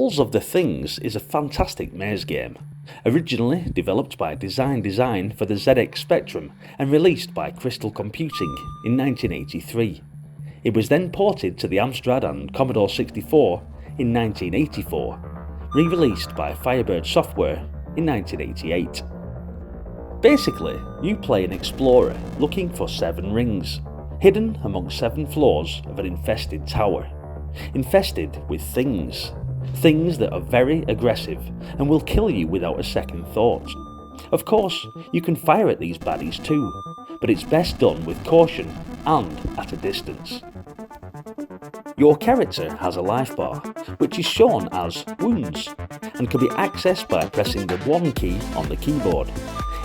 Walls of the Things is a fantastic maze game, originally developed by Design for the ZX Spectrum and released by Crystal Computing in 1983. It was then ported to the Amstrad and Commodore 64 in 1984, re-released by Firebird Software in 1988. Basically, you play an explorer looking for 7 rings, hidden among 7 floors of an infested tower. Infested with things that are very aggressive and will kill you without a second thought. Of course, you can fire at these baddies too, but it's best done with caution and at a distance. Your character has a life bar, which is shown as wounds, and can be accessed by pressing the 1 key on the keyboard.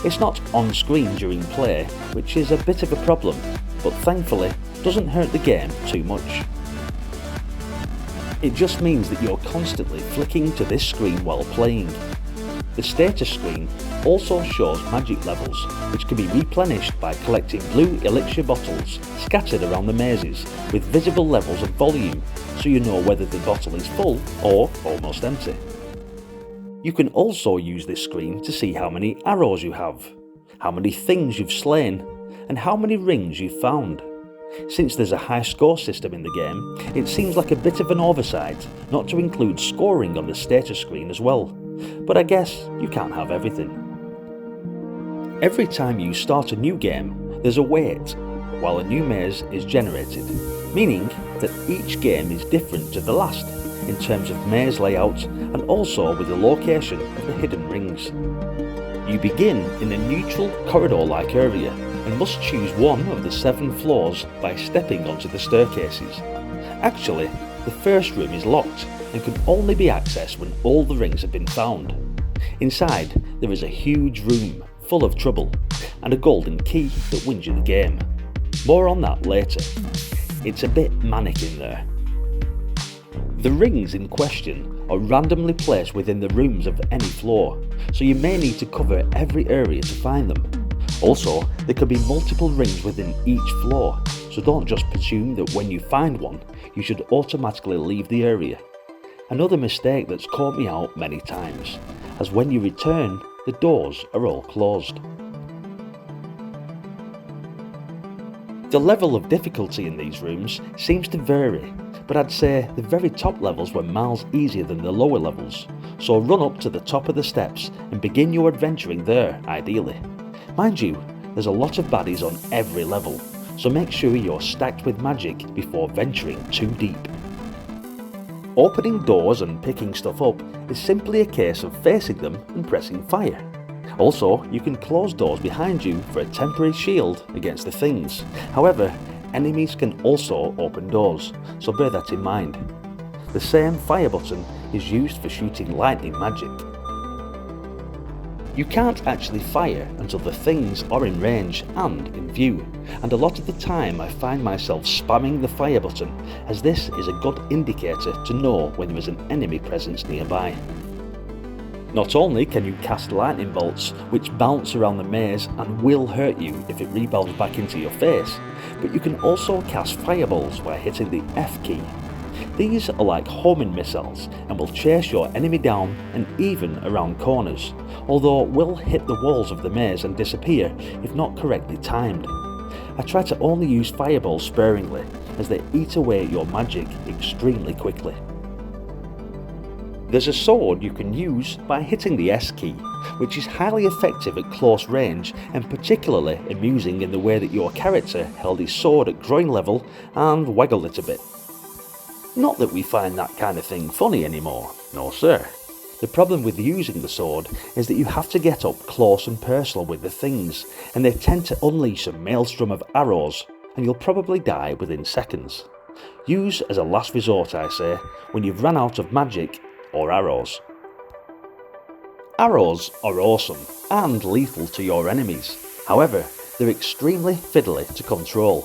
It's not on screen during play, which is a bit of a problem, but thankfully doesn't hurt the game too much. It just means that you're constantly flicking to this screen while playing. The status screen also shows magic levels, which can be replenished by collecting blue elixir bottles scattered around the mazes with visible levels of volume, so you know whether the bottle is full or almost empty. You can also use this screen to see how many arrows you have, how many things you've slain, and how many rings you've found. Since there's a high score system in the game, it seems like a bit of an oversight not to include scoring on the status screen as well, but I guess you can't have everything. Every time you start a new game, there's a wait while a new maze is generated, meaning that each game is different to the last in terms of maze layout and also with the location of the hidden rings. You begin in a neutral corridor-like area and must choose one of the 7 floors by stepping onto the staircases. Actually, the first room is locked and can only be accessed when all the rings have been found. Inside, there is a huge room full of trouble and a golden key that wins you the game. More on that later. It's a bit manic in there. The rings in question are randomly placed within the rooms of any floor, so you may need to cover every area to find them. Also, there can be multiple rings within each floor, so don't just presume that when you find one, you should automatically leave the area. Another mistake that's caught me out many times, as when you return, the doors are all closed. The level of difficulty in these rooms seems to vary, but I'd say the very top levels were miles easier than the lower levels, so run up to the top of the steps and begin your adventuring there, ideally. Mind you, there's a lot of baddies on every level, so make sure you're stacked with magic before venturing too deep. Opening doors and picking stuff up is simply a case of facing them and pressing fire. Also, you can close doors behind you for a temporary shield against the things. However, enemies can also open doors, so bear that in mind. The same fire button is used for shooting lightning magic. You can't actually fire until the things are in range and in view, and a lot of the time I find myself spamming the fire button, as this is a good indicator to know when there is an enemy presence nearby. Not only can you cast lightning bolts, which bounce around the maze and will hurt you if it rebounds back into your face, but you can also cast fireballs by hitting the F key. These are like homing missiles and will chase your enemy down and even around corners, although will hit the walls of the maze and disappear if not correctly timed. I try to only use fireballs sparingly, as they eat away at your magic extremely quickly. There's a sword you can use by hitting the S key, which is highly effective at close range and particularly amusing in the way that your character held his sword at groin level and waggled it a bit. Not that we find that kind of thing funny anymore, no sir. The problem with using the sword is that you have to get up close and personal with the things, and they tend to unleash a maelstrom of arrows, and you'll probably die within seconds. Use as a last resort, I say, when you've run out of magic or arrows. Arrows are awesome and lethal to your enemies, however, they're extremely fiddly to control.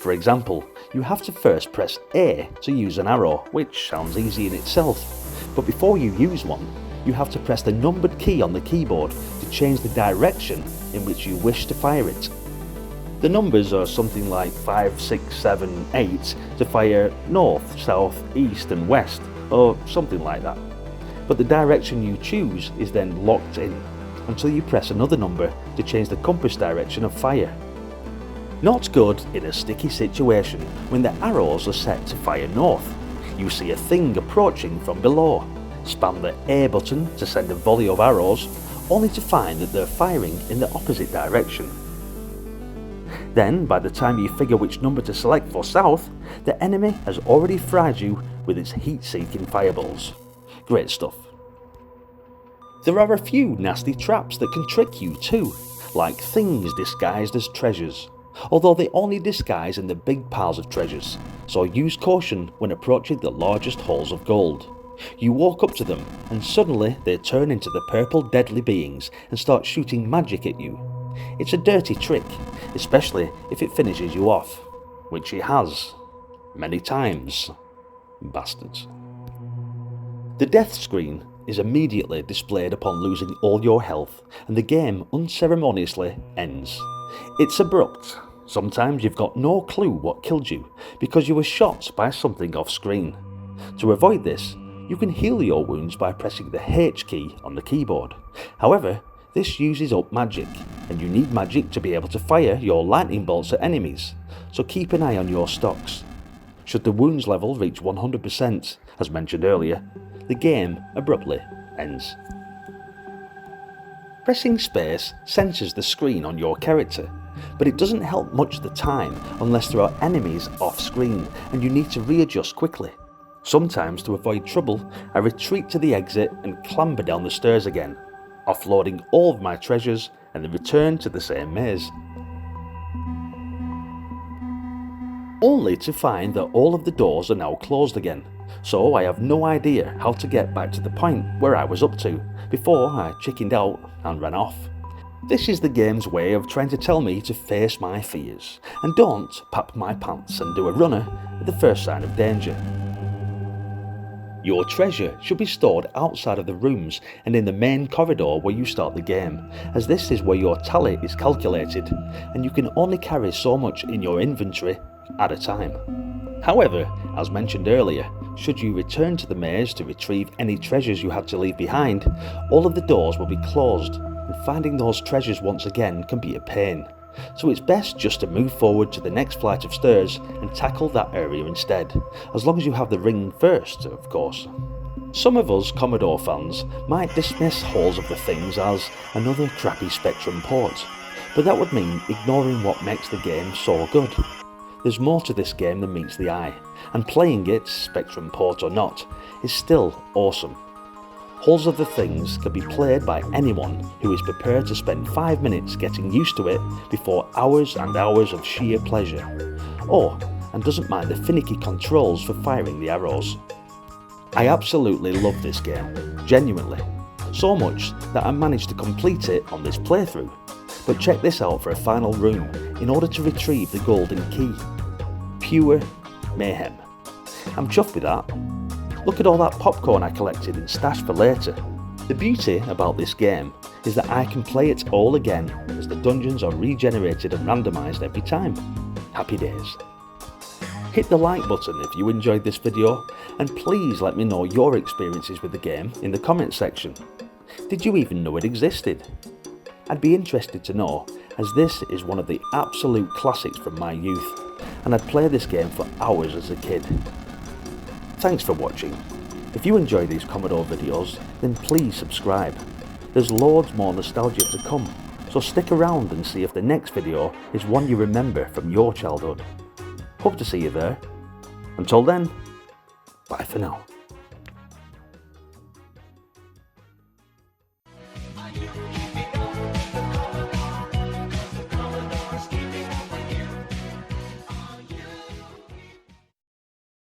For example, you have to first press A to use an arrow, which sounds easy in itself, but before you use one, you have to press the numbered key on the keyboard to change the direction in which you wish to fire it. The numbers are something like 5, 6, 7, 8 to fire north, south, east and west, or something like that. but the direction you choose is then locked in until you press another number to change the compass direction of fire. Not good in a sticky situation when the arrows are set to fire north. You see a thing approaching from below. Spam the A button to send a volley of arrows, only to find that they're firing in the opposite direction. Then, by the time you figure which number to select for south, the enemy has already fried you with its heat-seeking fireballs. Great stuff. There are a few nasty traps that can trick you too, like things disguised as treasures, although they only disguise in the big piles of treasures, so use caution when approaching the largest holes of gold. You walk up to them and suddenly they turn into the purple deadly beings and start shooting magic at you. It's a dirty trick, especially if it finishes you off, which it has. Many times. Bastards. The death screen is immediately displayed upon losing all your health, and the game unceremoniously ends. It's abrupt. Sometimes you've got no clue what killed you because you were shot by something off screen. To avoid this, you can heal your wounds by pressing the H key on the keyboard. However, this uses up magic, and you need magic to be able to fire your lightning bolts at enemies, so keep an eye on your stocks. Should the wounds level reach 100%, as mentioned earlier, the game abruptly ends. Pressing space censors the screen on your character, but it doesn't help much the time unless there are enemies off screen and you need to readjust quickly. Sometimes, to avoid trouble, I retreat to the exit and clamber down the stairs again, offloading all of my treasures and then return to the same maze. Only to find that all of the doors are now closed again, so I have no idea how to get back to the point where I was up to before I chickened out and ran off. This is the game's way of trying to tell me to face my fears and don't pap my pants and do a runner at the first sign of danger. Your treasure should be stored outside of the rooms and in the main corridor where you start the game, as this is where your tally is calculated and you can only carry so much in your inventory at a time. However, as mentioned earlier, should you return to the maze to retrieve any treasures you had to leave behind, all of the doors will be closed, and finding those treasures once again can be a pain. So it's best just to move forward to the next flight of stairs and tackle that area instead, as long as you have the ring first, of course. Some of us Commodore fans might dismiss Halls of the Things as another crappy Spectrum port, but that would mean ignoring what makes the game so good. There's more to this game than meets the eye, and playing it, Spectrum port or not, is still awesome. Halls of the Things can be played by anyone who is prepared to spend 5 minutes getting used to it before hours and hours of sheer pleasure, and doesn't mind the finicky controls for firing the arrows. I absolutely love this game, genuinely, so much that I managed to complete it on this playthrough. But check this out for a final room in order to retrieve the golden key. Pure mayhem. I'm chuffed with that. Look at all that popcorn I collected and stashed for later. The beauty about this game is that I can play it all again as the dungeons are regenerated and randomised every time. Happy days. Hit the like button if you enjoyed this video, and please let me know your experiences with the game in the comments section. Did you even know it existed? I'd be interested to know, as this is one of the absolute classics from my youth, and I'd play this game for hours as a kid. Thanks for watching. If you enjoy these Commodore videos, then please subscribe. There's loads more nostalgia to come, so stick around and see if the next video is one you remember from your childhood. Hope to see you there. Until then, bye for now.